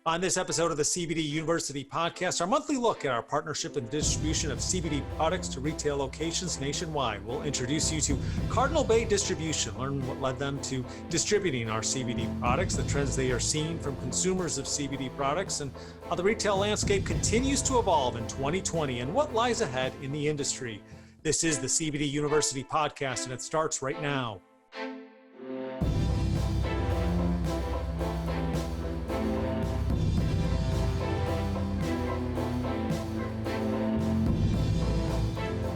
On this episode of the CBD University podcast, our monthly look at our partnership and distribution of CBD products to retail locations nationwide. We'll introduce you to Cardinal Bay Distribution, learn what led them to distributing our CBD products, the trends they are seeing from consumers of CBD products, and how the retail landscape continues to evolve in 2020 and what lies ahead in the industry. This is the CBD University podcast, and it starts right now.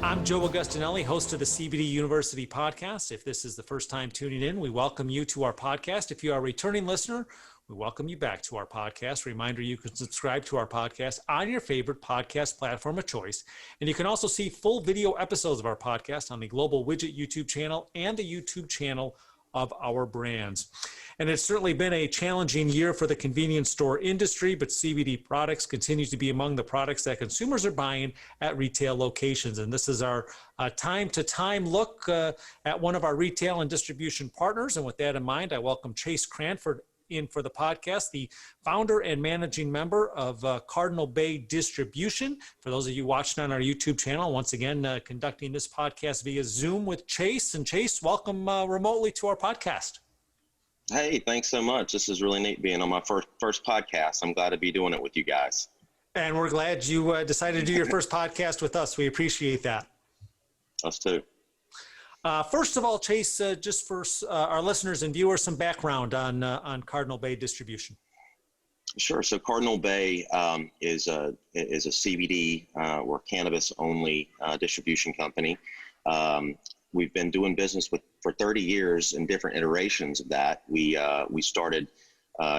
I'm Joe Augustinelli, host of the CBD University podcast. If this is the first time tuning in, we welcome you to our podcast. If you are a returning listener, we welcome you back to our podcast. Reminder, you can subscribe to our podcast on your favorite podcast platform of choice. And you can also see full video episodes of our podcast on the Global Widget YouTube channel and the YouTube channel of our brands. And it's certainly been a challenging year for the convenience store industry, but CBD products continue to be among the products that consumers are buying at retail locations. And this is our time-to-time look at one of our retail and distribution partners. And with that in mind, I welcome Chase Cranford in for the podcast, the founder and managing member of Cardinal Bay Distribution. For those of you watching on our YouTube channel, once again, conducting this podcast via Zoom with Chase. And Chase, welcome remotely to our podcast. Hey, thanks so much. This is really neat being on my first podcast. I'm glad to be doing it with you guys. And we're glad you decided to do your first podcast with us. We appreciate that. Us too. First of all, Chase, just for our listeners and viewers, some background on Cardinal Bay Distribution. Sure. So Cardinal Bay is a CBD or cannabis-only distribution company. We've been doing business for 30 years in different iterations of that. We started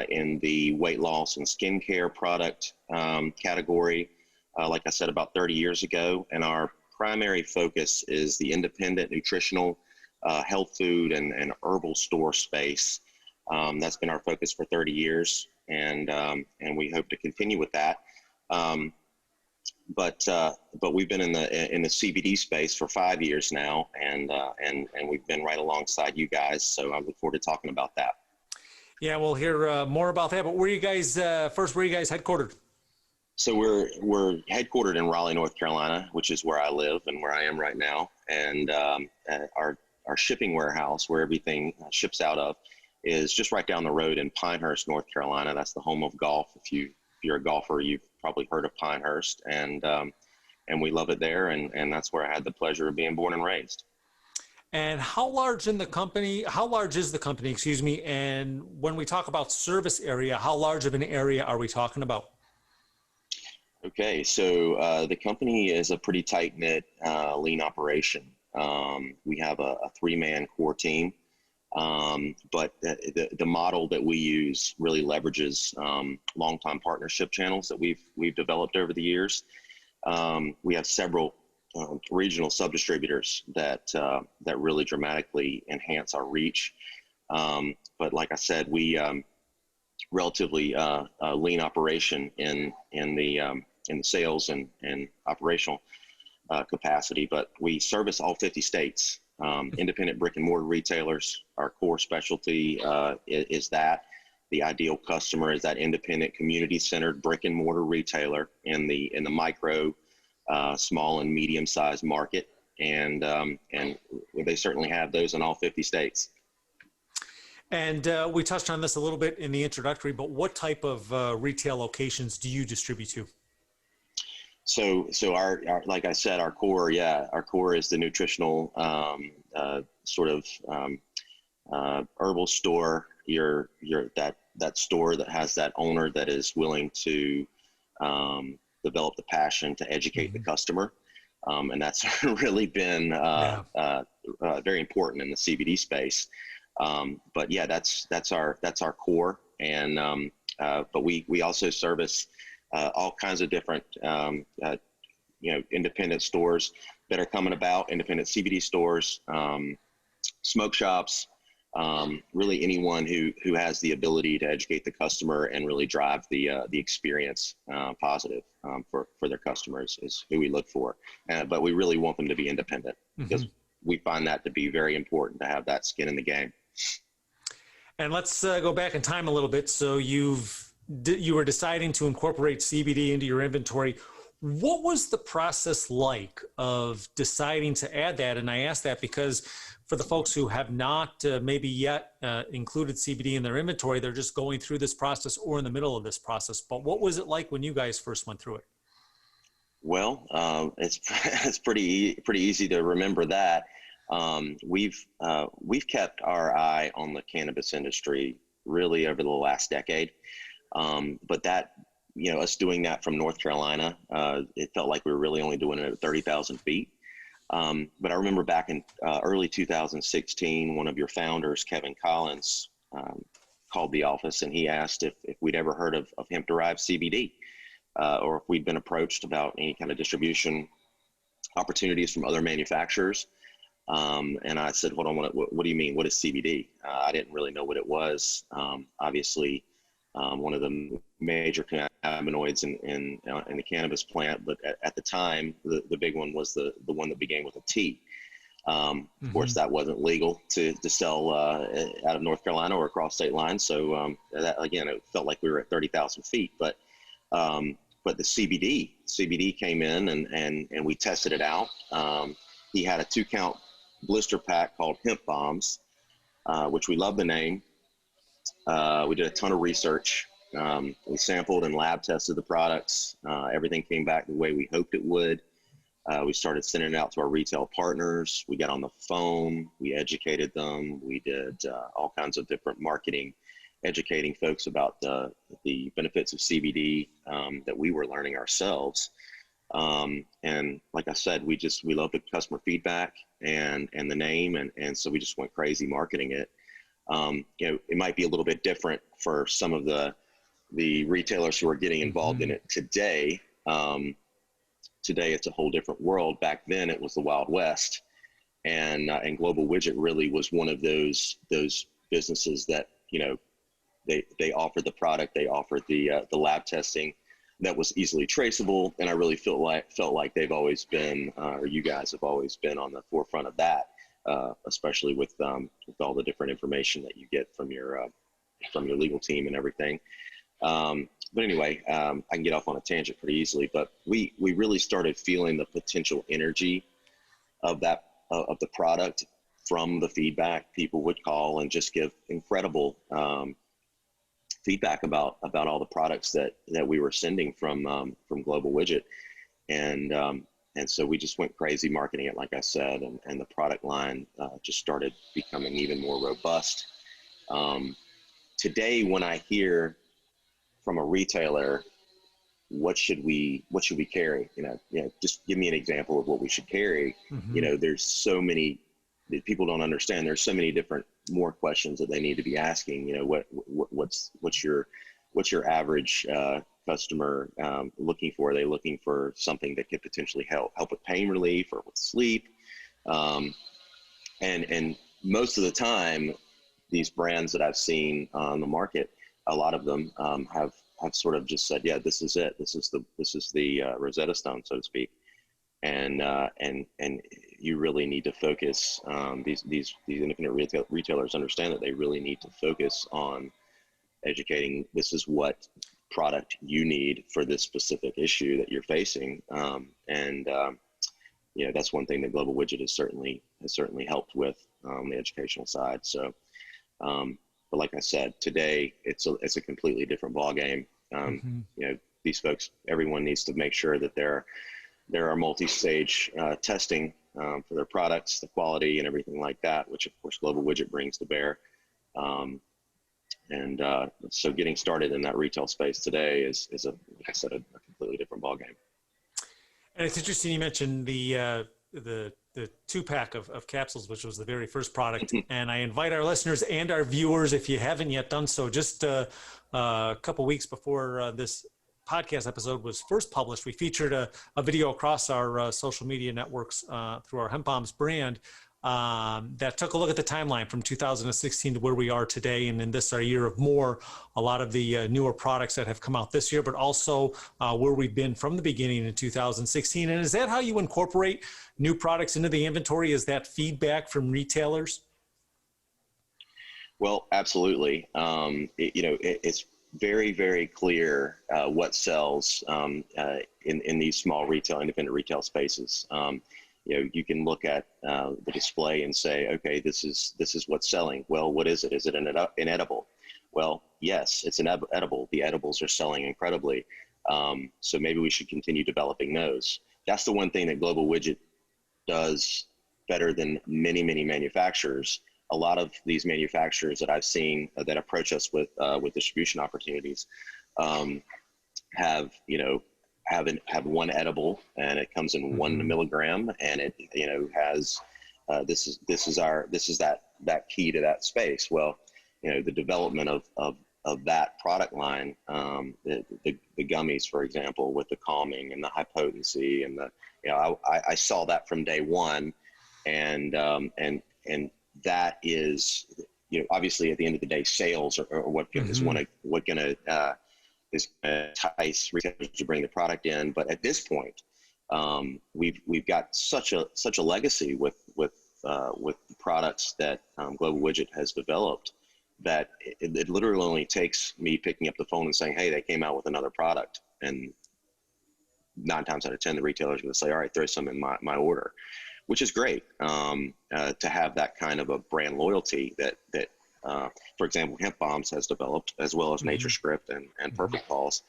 in the weight loss and skincare product category, like I said, about 30 years ago, and our primary focus is the independent nutritional, health food, and herbal store space. That's been our focus for 30 years, and we hope to continue with that. But we've been in the CBD space for 5 years now, and we've been right alongside you guys. So I look forward to talking about that. Yeah, we'll hear more about that. But where are you guys headquartered? So we're headquartered in Raleigh, North Carolina, which is where I live and where I am right now. And our shipping warehouse, where everything ships out of, is just right down the road in Pinehurst, North Carolina. That's the home of golf. If you're a golfer, you've probably heard of Pinehurst, and we love it there. And that's where I had the pleasure of being born and raised. And how large is the company? Excuse me. And when we talk about service area, how large of an area are we talking about? Okay, so the company is a pretty tight-knit, lean operation. We have a three-man core team, but the model that we use really leverages long-time partnership channels that we've developed over the years. We have several regional sub-distributors that really dramatically enhance our reach. But like I said, we relatively lean operation in the sales and operational capacity, but we service all 50 states. Independent brick and mortar retailers, our core specialty is that. The ideal customer is that independent, community-centered brick and mortar retailer in the micro, small and medium-sized market, and they certainly have those in all 50 states. And we touched on this a little bit in the introductory, but what type of retail locations do you distribute to? So our like I said, our core is the nutritional sort of herbal store. You're that store that has that owner that is willing to develop the passion to educate the customer, and that's really been very important in the CBD space. But yeah, that's our core, and but we also service all kinds of different independent stores that are coming about, independent CBD stores, smoke shops, really anyone who has the ability to educate the customer and really drive the experience positive for their customers is who we look for. But we really want them to be independent because we find that to be very important to have that skin in the game. And let's go back in time a little bit. So you've you were deciding to incorporate CBD into your inventory. What was the process like of deciding to add that? And I ask that because for the folks who have not maybe yet included CBD in their inventory, they're just going through this process or in the middle of this process. But what was it like when you guys first went through it? Well, it's pretty easy to remember that. We've kept our eye on the cannabis industry really over the last decade. But that, us doing that from North Carolina, it felt like we were really only doing it at 30,000 feet. But I remember back in early 2016, one of your founders, Kevin Collins, called the office and he asked if we'd ever heard of hemp-derived CBD, or if we'd been approached about any kind of distribution opportunities from other manufacturers. And I said, hold on, what do you mean? What is CBD? I didn't really know what it was. Obviously, one of the major cannabinoids in the cannabis plant, but at the time, the big one was the one that began with a T. Of course, that wasn't legal to sell out of North Carolina or across state lines. So that, again, it felt like we were at 30,000 feet. But the CBD came in and we tested it out. He had a 2-count blister pack called Hemp Bombs, which we love the name. We did a ton of research. We sampled and lab tested the products. Everything came back the way we hoped it would. We started sending it out to our retail partners. We got on the phone. We educated them. We did all kinds of different marketing, educating folks about the benefits of CBD that we were learning ourselves. And like I said, we love the customer feedback and the name. And so we just went crazy marketing it. It might be a little bit different for some of the retailers who are getting involved in it today. Today it's a whole different world. Back then it was the Wild West, and Global Widget really was one of those businesses that, they offered the product, they offered the lab testing that was easily traceable. And I really felt like they've always been, or you guys have always been on the forefront of that. Especially with all the different information that you get from your legal team and everything. But anyway, I can get off on a tangent pretty easily. But we really started feeling the potential energy of the product from the feedback. People would call and just give incredible feedback about all the products that we were sending from Global Widget, and so we just went crazy marketing it, like I said, and the product line just started becoming even more robust. Today, when I hear from a retailer, what should we carry? Just give me an example of what we should carry. There's so many that people don't understand. There's so many different more questions that they need to be asking. What's your average customer looking for? Are they looking for something that could potentially help with pain relief or with sleep? And most of the time, these brands that I've seen on the market, a lot of them have sort of just said, yeah, this is it. This is the Rosetta Stone, so to speak. And you really need to focus. These independent retailers understand that they really need to focus on educating. This is what product you need for this specific issue that you're facing. That's one thing that Global Widget has certainly helped with on the educational side. So, but like I said, today it's a completely different ballgame. These folks, everyone needs to make sure that there are multi-stage testing for their products, the quality and everything like that, which of course Global Widget brings to bear. So getting started in that retail space today is like I said, a completely different ballgame. And it's interesting you mentioned the 2-pack of capsules, which was the very first product. And I invite our listeners and our viewers, if you haven't yet done so, just a couple weeks before this podcast episode was first published, we featured a video across our social media networks through our Hemp Bombs brand that took a look at the timeline from 2016 to where we are today. And in this, our year of more, a lot of the newer products that have come out this year, but also where we've been from the beginning in 2016. And is that how you incorporate new products into the inventory? Is that feedback from retailers? Well, absolutely. It's very, very clear what sells in these small retail, independent retail spaces. You can look at the display and say, okay, this is what's selling. Well, what is it? Is it an edible? Well, yes, it's an edible. The edibles are selling incredibly. So maybe we should continue developing those. That's the one thing that Global Widget does better than many, many manufacturers. A lot of these manufacturers that I've seen that approach us with distribution opportunities have one edible, and it comes in 1 milligram, and it has this is that key to that space. Well, the development of that product line, the gummies, for example, with the calming and the high potency, and I saw that from day one, and that is, obviously at the end of the day, sales are what is going to entice retailers to bring the product in. But at this point, we've got such a legacy with the products that Global Widget has developed, that it literally only takes me picking up the phone and saying, hey, they came out with another product, and 9 times out of 10 the retailer is going to say, all right, throw some in my order, which is great, to have that kind of a brand loyalty that for example, Hemp Bombs has developed, as well as Nature Script and Perfect Balls.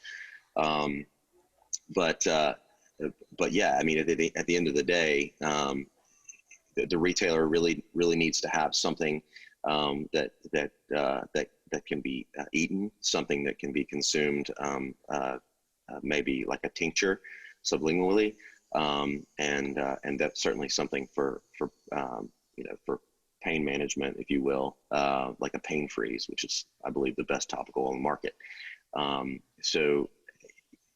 But yeah, I mean, at the end of the day, the retailer really needs to have something that can be eaten, something that can be consumed, maybe like a tincture sublingually, and that's certainly something for pain management, if you will, like a pain freeze, which is, I believe, the best topical on the market. So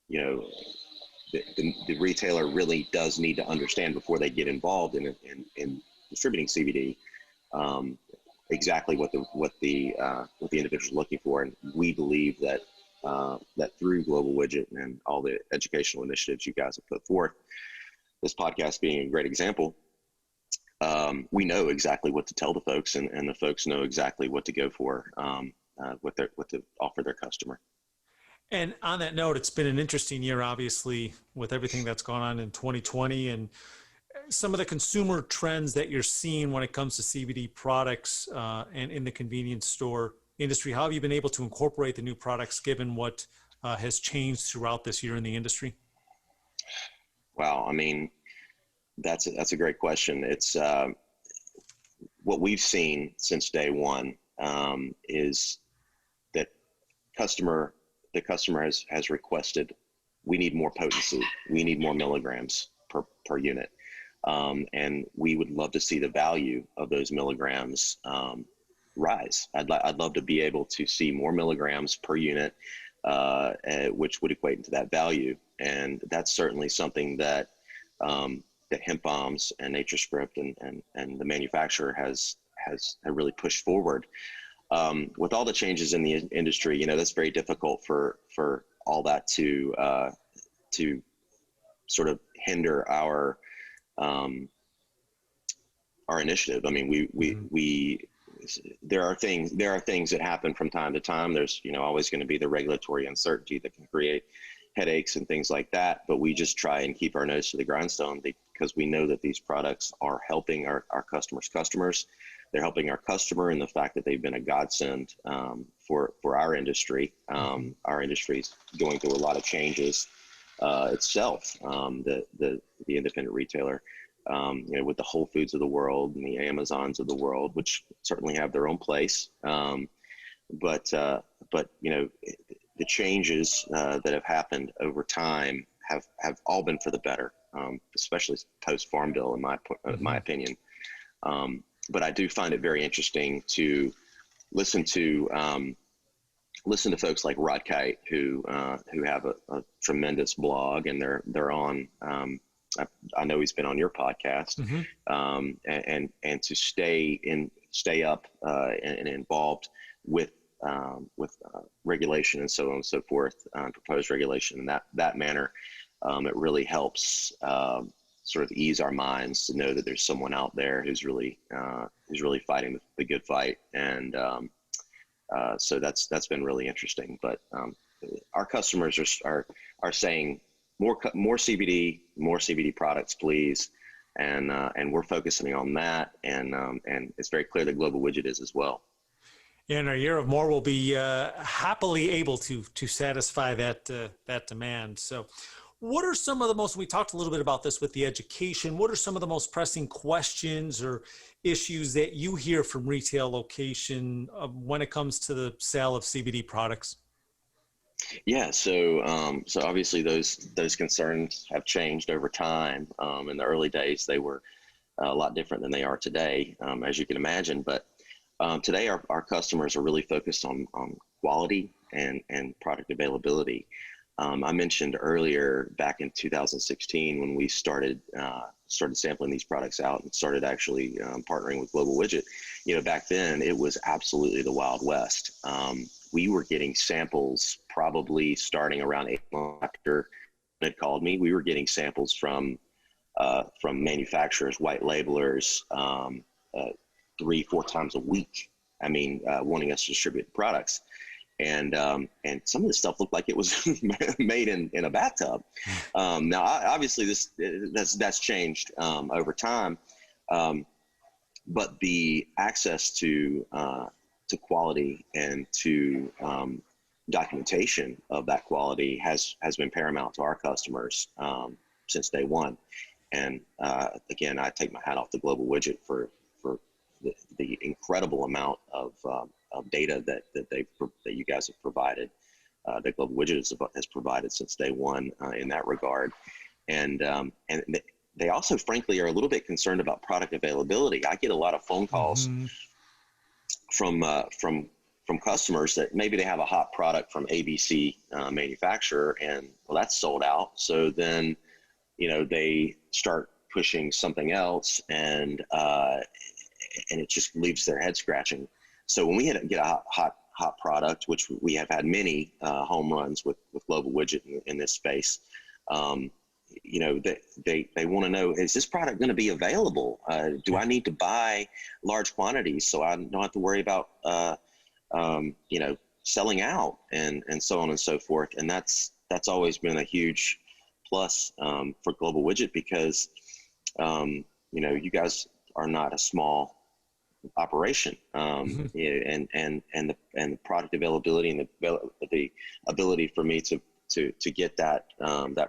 the retailer really does need to understand, before they get involved in distributing CBD, exactly what the individual is looking for. And we believe that through Global Widget and all the educational initiatives you guys have put forth, this podcast being a great example, we know exactly what to tell the folks, and the folks know exactly what to go for, what to offer their customer. And on that note, it's been an interesting year, obviously, with everything that's gone on in 2020, and some of the consumer trends that you're seeing when it comes to CBD products and in the convenience store industry. How have you been able to incorporate the new products, given what has changed throughout this year in the industry? Wow, I mean, that's a great question. It's what we've seen since day one is that the customer has requested, we need more potency, we need more milligrams per unit, and we would love to see the value of those milligrams rise. I'd love to be able to see more milligrams per unit, which would equate into that value, and that's certainly something that Hemp Bombs and Nature Script and the manufacturer has really pushed forward. With all the changes in the industry, that's very difficult for all that to sort of hinder our initiative. I mean, there are things that happen from time to time. There's always going to be the regulatory uncertainty that can create headaches and things like that, but we just try and keep our nose to the grindstone, because we know that these products are helping our customers. They're helping our customer in the fact that they've been a godsend for our industry. Our industry's going through a lot of changes itself. The independent retailer, with the Whole Foods of the world and the Amazons of the world, which certainly have their own place, but the changes that have happened over time have all been for the better, especially post Farm Bill, in my opinion. But I do find it very interesting to listen to folks like Rod Kite, who have a tremendous blog, and they're on. I know he's been on your podcast, and to stay up and involved with regulation and so on and so forth, proposed regulation in that manner. It really helps sort of ease our minds to know that there's someone out there who's really fighting the good fight, and So that's been really interesting. But our customers are saying more CBD products, please, and we're focusing on that, and it's very clear that Global Widget is as well. And our year of more will be happily able to satisfy that demand. So, what are some of the most, we talked a little bit about this with the education, what are some of the most pressing questions or issues that you hear from retail location when it comes to the sale of CBD products? Yeah, so obviously those concerns have changed over time. In the early days, they were a lot different than they are today, as you can imagine. But today, our customers are really focused on quality and product availability. I mentioned earlier back in 2016 when we started sampling these products out and started actually partnering with Global Widget. Back then it was absolutely the Wild West. We were getting samples probably starting around 8 months after they had called me. We were getting samples from manufacturers, white labelers, 3-4 times a week. Wanting us to distribute the products. And some of this stuff looked like it was made in a bathtub. Now, obviously, that's changed over time, but the access to quality and to documentation of that quality has been paramount to our customers since day one. And again, I take my hat off to Global Widget for the incredible amount of data that you guys have provided, that Global Widget has provided since day one in that regard, and they also, frankly, are a little bit concerned about product availability. I get a lot of phone calls from customers that maybe they have a hot product from ABC manufacturer, and well, that's sold out. So then, they start pushing something else, and it just leaves their head scratching. So when we get a hot product, which we have had many home runs with Global Widget in this space, they want to know, is this product going to be available? Do I need to buy large quantities so I don't have to worry about selling out and so on and so forth? And that's always been a huge plus for Global Widget, because you guys are not a small operation, and the product availability and the ability for me to get that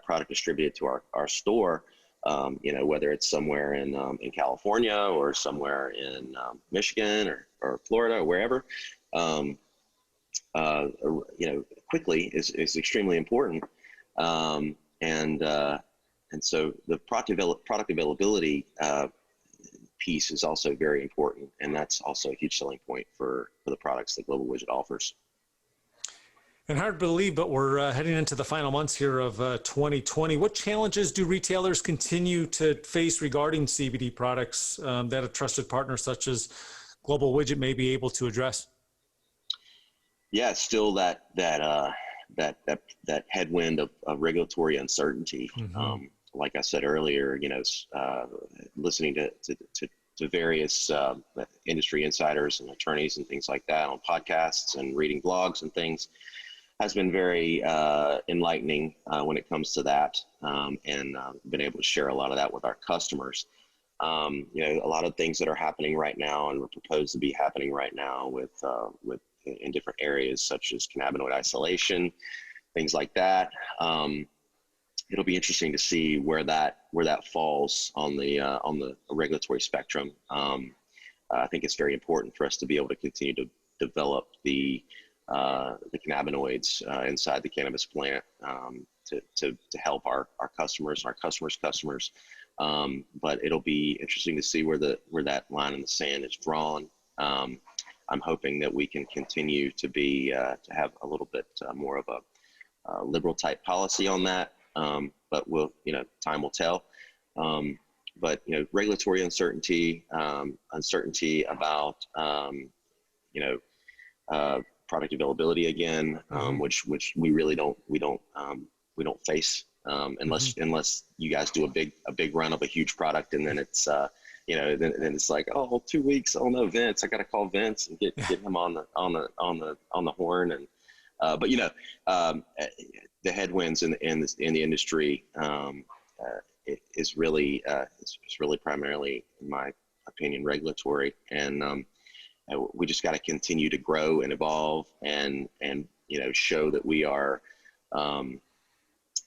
product distributed to our store, whether it's somewhere in California or somewhere in Michigan or Florida or wherever, quickly is extremely important, and so the product availability piece is also very important, and that's also a huge selling point for the products that Global Widget offers. And hard to believe, but we're heading into the final months here of 2020. What challenges do retailers continue to face regarding CBD products that a trusted partner such as Global Widget may be able to address? Yeah, it's still that headwind of regulatory uncertainty. Like I said earlier, listening to various industry insiders and attorneys and things like that on podcasts and reading blogs and things has been very enlightening when it comes to that, and been able to share a lot of that with our customers. A lot of things that are happening right now and were proposed to be happening right now with in different areas such as cannabinoid isolation, things like that. It'll be interesting to see where that falls on the regulatory spectrum. I think it's very important for us to be able to continue to develop the cannabinoids inside the cannabis plant to help our customers and our customers' customers. But it'll be interesting to see where that line in the sand is drawn. I'm hoping that we can continue to to have a little bit more of a liberal type policy on that. But time will tell. But regulatory uncertainty, uncertainty about product availability again, which we really don't face unless you guys do a big run of a huge product, and then it's then it's like, oh, 2 weeks. Oh no, Vince, I got to call Vince and get him on the horn. And, but the headwinds in the industry, is really primarily, in my opinion, regulatory. And, we just got to continue to grow and evolve and show that we are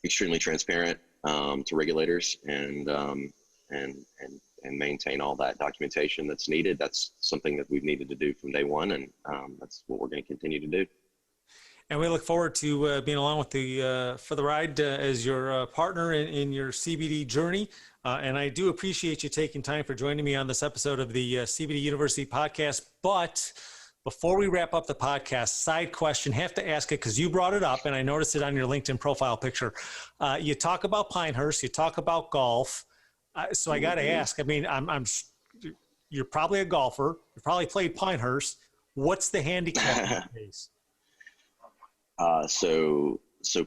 extremely transparent to regulators and maintain all that documentation that's needed. That's something that we've needed to do from day one, and that's what we're going to continue to do. And we look forward to being along with for the ride as your partner in your CBD journey. And I do appreciate you taking time for joining me on this episode of the CBD University podcast. But before we wrap up the podcast, side question, have to ask it because you brought it up and I noticed it on your LinkedIn profile picture. You talk about Pinehurst, you talk about golf. So I got to ask, I mean, you're probably a golfer. You probably played Pinehurst. What's the handicap case? So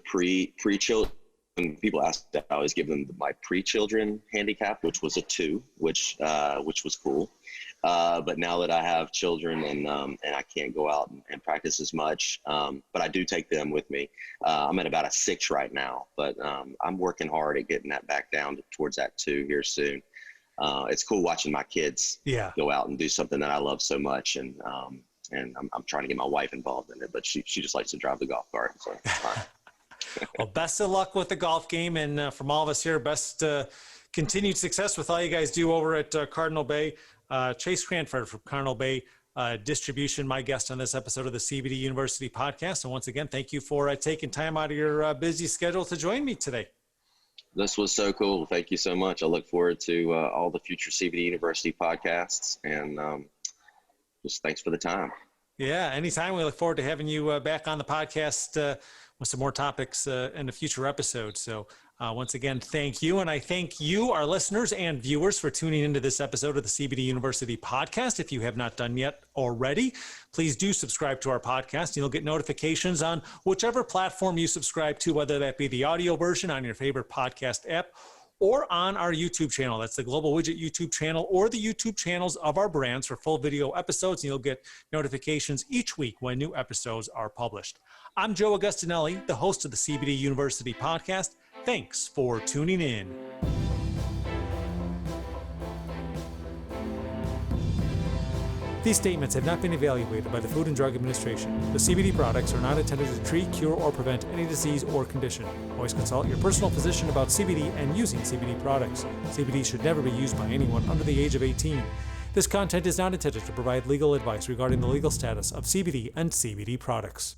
pre-children, when people ask that, I always give them my pre-children handicap, which was a 2, which was cool. But now that I have children and I can't go out and practice as much, but I do take them with me. I'm at about a 6 right now, but I'm working hard at getting that back down towards that 2 here soon. It's cool watching my kids go out and do something that I love so much, and I'm trying to get my wife involved in it, but she just likes to drive the golf cart. So it's fine. Well, best of luck with the golf game, and from all of us here, best continued success with all you guys do over at Cardinal Bay. Chase Cranford from Cardinal Bay Distribution, my guest on this episode of the CBD University podcast. And once again, thank you for taking time out of your busy schedule to join me today. This was so cool. Thank you so much. I look forward to all the future CBD University podcasts, and just thanks for the time. Yeah, anytime. We look forward to having you back on the podcast with some more topics in a future episode. So once again, thank you. And I thank you, our listeners and viewers, for tuning into this episode of the CBD University podcast. If you have not done yet already, please do subscribe to our podcast. You'll get notifications on whichever platform you subscribe to, whether that be the audio version on your favorite podcast app or on our YouTube channel. That's the Global Widget YouTube channel, or the YouTube channels of our brands for full video episodes. And you'll get notifications each week when new episodes are published. I'm Joe Augustinelli, the host of the CBD University podcast. Thanks for tuning in. These statements have not been evaluated by the Food and Drug Administration. The CBD products are not intended to treat, cure, or prevent any disease or condition. Always consult your personal physician about CBD and using CBD products. CBD should never be used by anyone under the age of 18. This content is not intended to provide legal advice regarding the legal status of CBD and CBD products.